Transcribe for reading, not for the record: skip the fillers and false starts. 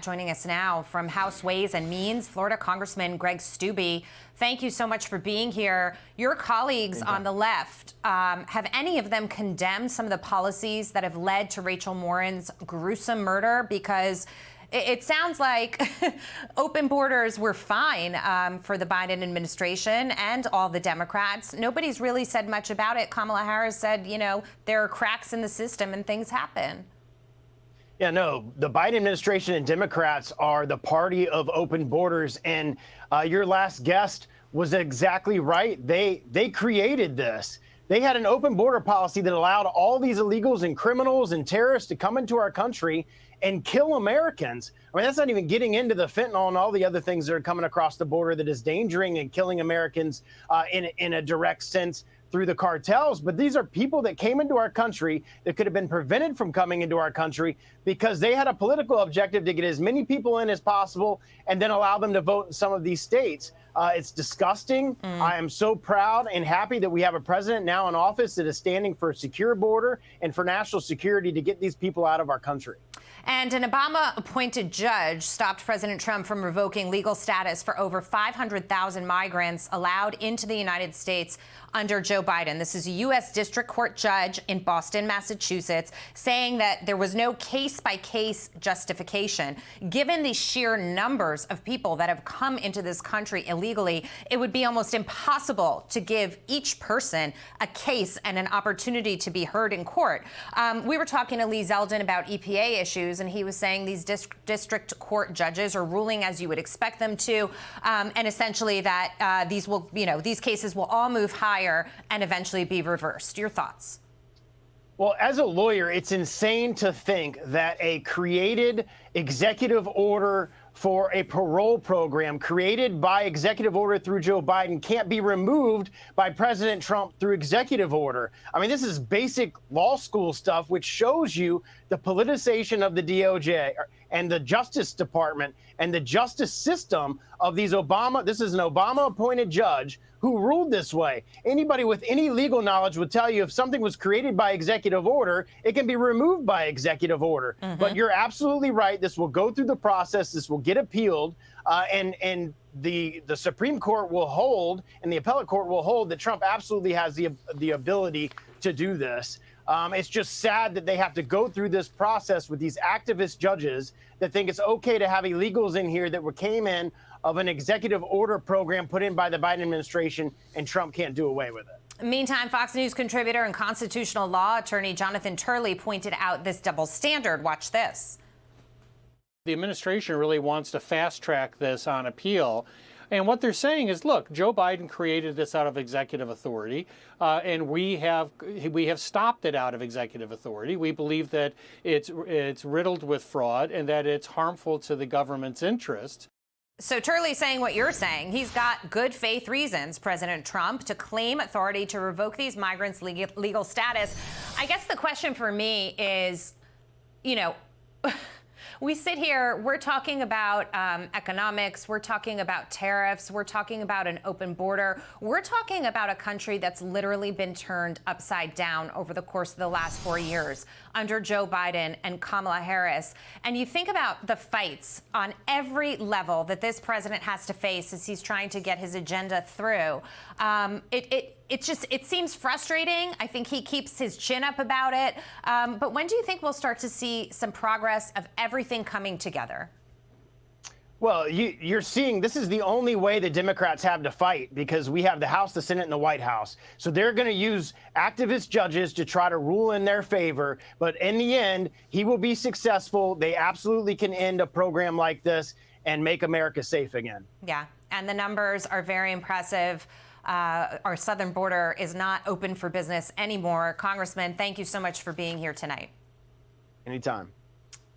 Democrat joining us now from House Ways and Means, Florida Congressman Greg Steube. Thank you so much for being here. Your colleagues on the left, have any of them condemned some of the policies that have led to Rachel Warren's gruesome murder? Because it sounds like open borders were fine for the Biden administration and all the Democrats. Nobody's really said much about it. Kamala Harris said, you know, there are cracks in the system and things happen. Yeah, no, the Biden administration and Democrats are the party of open borders. And your last guest was exactly right. They created this. They had an open border policy that allowed all these illegals and criminals and terrorists to come into our country and kill Americans. I mean, that's not even getting into the fentanyl and all the other things that are coming across the border that is endangering and killing Americans in a direct sense through the cartels. But these are people that came into our country that could have been prevented from coming into our country because they had a political objective to get as many people in as possible and then allow them to vote in some of these states. It's disgusting. I am so proud and happy that we have a president now in office that is standing for a secure border and for national security to get these people out of our country. And an Obama-appointed judge stopped President Trump from revoking legal status for over 500,000 migrants allowed into the United States under Joe Biden. This is a U.S. District Court judge in Boston, Massachusetts, saying that there was no case-by-case justification. Given the sheer numbers of people that have come into this country illegally, it would be almost impossible to give each person a case and an opportunity to be heard in court. We were talking to Lee Zeldin about EPA issues, and he was saying these district court judges are ruling as you would expect them to, and essentially that these cases will all move higher and eventually be reversed. Your thoughts? Well, as a lawyer, it's insane to think that a created executive order for a parole program created by executive order through Joe Biden can't be removed by President Trump through executive order. I mean, this is basic law school stuff, which shows you the politicization of the DOJ and the Justice Department and the justice system of these this is an Obama-appointed judge who ruled this way. Anybody with any legal knowledge would tell you if something was created by executive order, it can be removed by executive order. But you're absolutely right. This will go through the process. This will get appealed, and the Supreme Court will hold, and the appellate court will hold that Trump absolutely has the ability to do this. It's just sad that they have to go through this process with these activist judges that think it's okay to have illegals in here that came in of an executive order program put in by the Biden administration, and Trump can't do away with it. Meantime, Fox News contributor and constitutional law attorney Jonathan Turley pointed out this double standard. Watch this. The administration really wants to fast track this on appeal. And what they're saying is, look, Joe Biden created this out of executive authority, and we have stopped it out of executive authority. We believe that it's riddled with fraud and that it's harmful to the government's interests. So Turley saying what you're saying. He's got good faith reasons, President Trump, to claim authority to revoke these migrants' legal status. I guess the question for me is, you know, we sit here, we're talking about economics, we're talking about tariffs, we're talking about an open border. We're talking about a country that's literally been turned upside down over the course of the last 4 years under Joe Biden and Kamala Harris. And you think about the fights on every level that this president has to face as he's trying to get his agenda through. It seems frustrating. I think he keeps his chin up about it. But when do you think we'll start to see some progress of everything coming together? Well, you're seeing this is the only way the Democrats have to fight, because we have the House, the Senate, and the White House. So they're going to use activist judges to try to rule in their favor. But in the end, he will be successful. They absolutely can end a program like this and make America safe again. Yeah, and the numbers are very impressive. Our southern border is not open for business anymore. Congressman, thank you so much for being here tonight. Anytime.